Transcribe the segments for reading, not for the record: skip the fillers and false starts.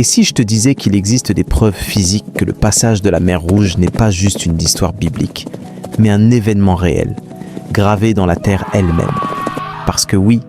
Et si je te disais qu'il existe des preuves physiques que le passage de la mer Rouge n'est pas juste une histoire biblique, mais un événement réel, gravé dans la terre elle-même? Parce que oui,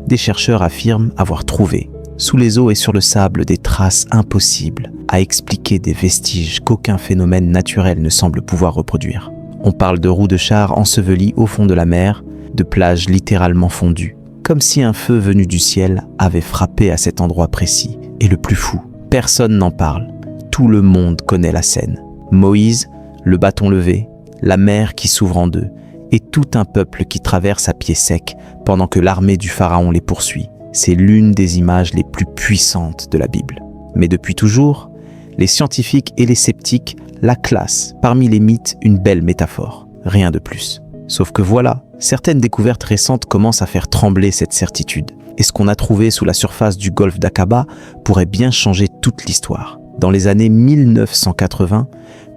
des chercheurs affirment avoir trouvé, sous les eaux et sur le sable, des traces impossibles à expliquer des vestiges qu'aucun phénomène naturel ne semble pouvoir reproduire. On parle de roues de chars ensevelies au fond de la mer, de plages littéralement fondues, comme si un feu venu du ciel avait frappé à cet endroit précis. Et le plus fou, personne n'en parle. Tout le monde connaît la scène. Moïse, le bâton levé, la mer qui s'ouvre en deux, et tout un peuple qui traverse à pied sec pendant que l'armée du pharaon les poursuit. C'est l'une des images les plus puissantes de la Bible. Mais depuis toujours, les scientifiques et les sceptiques la classent parmi les mythes une belle métaphore. Rien de plus. Sauf que voilà, certaines découvertes récentes commencent à faire trembler cette certitude. Et ce qu'on a trouvé sous la surface du golfe d'Aqaba pourrait bien changer toute l'histoire. Dans les années 1980,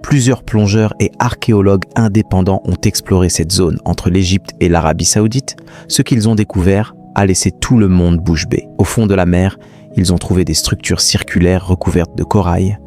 plusieurs plongeurs et archéologues indépendants ont exploré cette zone entre l'Égypte et l'Arabie Saoudite. Ce qu'ils ont découvert a laissé tout le monde bouche bée. Au fond de la mer, ils ont trouvé des structures circulaires recouvertes de corail,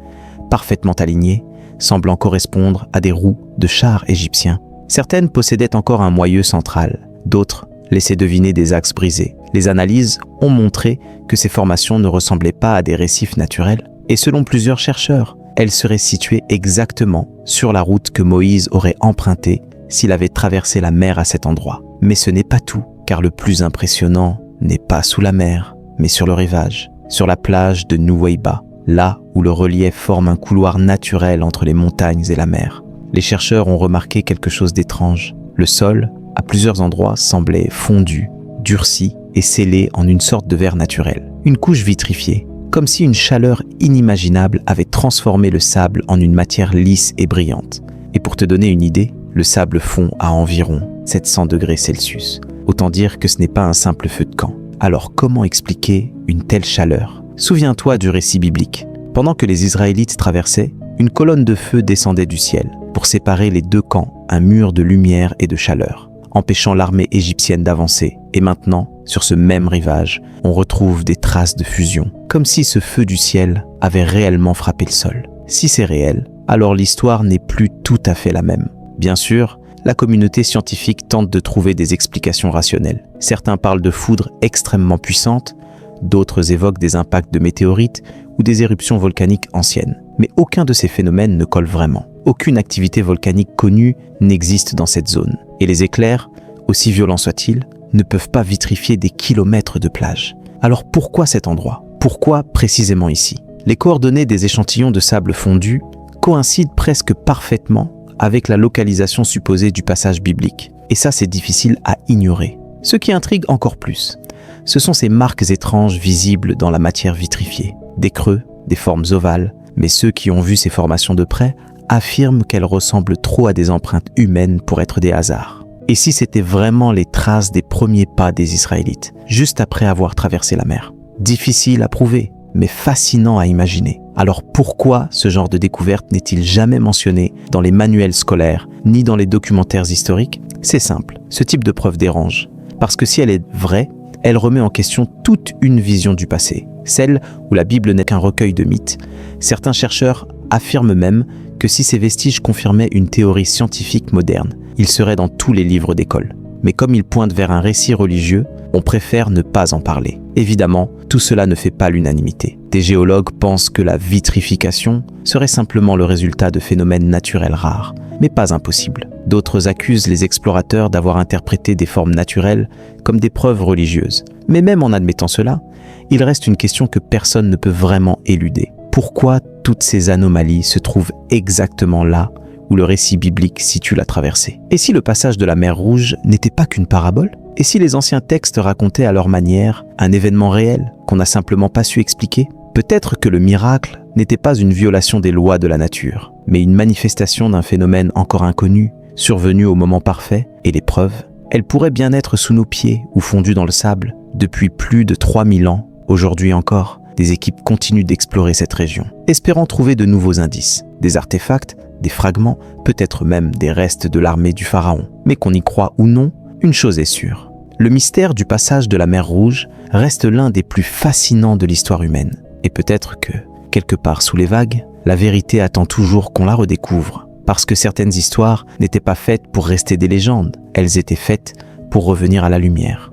parfaitement alignées, semblant correspondre à des roues de chars égyptiens. Certaines possédaient encore un moyeu central, d'autres laissaient deviner des axes brisés. Les analyses ont montré que ces formations ne ressemblaient pas à des récifs naturels, et selon plusieurs chercheurs, elles seraient situées exactement sur la route que Moïse aurait empruntée s'il avait traversé la mer à cet endroit. Mais ce n'est pas tout, car le plus impressionnant n'est pas sous la mer, mais sur le rivage, sur la plage de Nuweiba, là où le relief forme un couloir naturel entre les montagnes et la mer. Les chercheurs ont remarqué quelque chose d'étrange. Le sol, à plusieurs endroits, semblait fondu, durci et scellé en une sorte de verre naturel. Une couche vitrifiée, comme si une chaleur inimaginable avait transformé le sable en une matière lisse et brillante. Et pour te donner une idée, le sable fond à environ 700 degrés Celsius. Autant dire que ce n'est pas un simple feu de camp. Alors comment expliquer une telle chaleur? Souviens-toi du récit biblique. Pendant que les Israélites traversaient, une colonne de feu descendait du ciel pour séparer les deux camps, un mur de lumière et de chaleur, empêchant l'armée égyptienne d'avancer. Et maintenant, sur ce même rivage, on retrouve des traces de fusion, comme si ce feu du ciel avait réellement frappé le sol. Si c'est réel, alors l'histoire n'est plus tout à fait la même. Bien sûr, la communauté scientifique tente de trouver des explications rationnelles. Certains parlent de foudres extrêmement puissantes, d'autres évoquent des impacts de météorites ou des éruptions volcaniques anciennes. Mais aucun de ces phénomènes ne colle vraiment. Aucune activité volcanique connue n'existe dans cette zone. Et les éclairs, aussi violents soient-ils, ne peuvent pas vitrifier des kilomètres de plage. Alors pourquoi cet endroit? Pourquoi précisément ici? Les coordonnées des échantillons de sable fondu coïncident presque parfaitement avec la localisation supposée du passage biblique. Et ça, c'est difficile à ignorer. Ce qui intrigue encore plus, ce sont ces marques étranges visibles dans la matière vitrifiée. Des creux, des formes ovales, mais ceux qui ont vu ces formations de près affirment qu'elles ressemblent trop à des empreintes humaines pour être des hasards. Et si c'était vraiment les traces des premiers pas des Israélites, juste après avoir traversé la mer? Difficile à prouver, mais fascinant à imaginer. Alors pourquoi ce genre de découverte n'est-il jamais mentionné dans les manuels scolaires, ni dans les documentaires historiques? C'est simple, ce type de preuve dérange. Parce que si elle est vraie, elle remet en question toute une vision du passé, celle où la Bible n'est qu'un recueil de mythes. Certains chercheurs affirment même que si ces vestiges confirmaient une théorie scientifique moderne, ils seraient dans tous les livres d'école. Mais comme ils pointent vers un récit religieux, on préfère ne pas en parler. Évidemment, tout cela ne fait pas l'unanimité. Des géologues pensent que la vitrification serait simplement le résultat de phénomènes naturels rares, mais pas impossibles. D'autres accusent les explorateurs d'avoir interprété des formes naturelles comme des preuves religieuses. Mais même en admettant cela, il reste une question que personne ne peut vraiment éluder. Pourquoi toutes ces anomalies se trouvent exactement là où le récit biblique situe la traversée? Et si le passage de la mer Rouge n'était pas qu'une parabole? Et si les anciens textes racontaient à leur manière un événement réel qu'on n'a simplement pas su expliquer? Peut-être que le miracle n'était pas une violation des lois de la nature, mais une manifestation d'un phénomène encore inconnu, survenu au moment parfait. Et les preuves, elles pourraient bien être sous nos pieds ou fondues dans le sable. Depuis plus de 3000 ans, aujourd'hui encore, des équipes continuent d'explorer cette région, espérant trouver de nouveaux indices, des artefacts, des fragments, peut-être même des restes de l'armée du pharaon. Mais qu'on y croit ou non, une chose est sûre, le mystère du passage de la mer Rouge reste l'un des plus fascinants de l'histoire humaine. Et peut-être que, quelque part sous les vagues, la vérité attend toujours qu'on la redécouvre. Parce que certaines histoires n'étaient pas faites pour rester des légendes, elles étaient faites pour revenir à la lumière.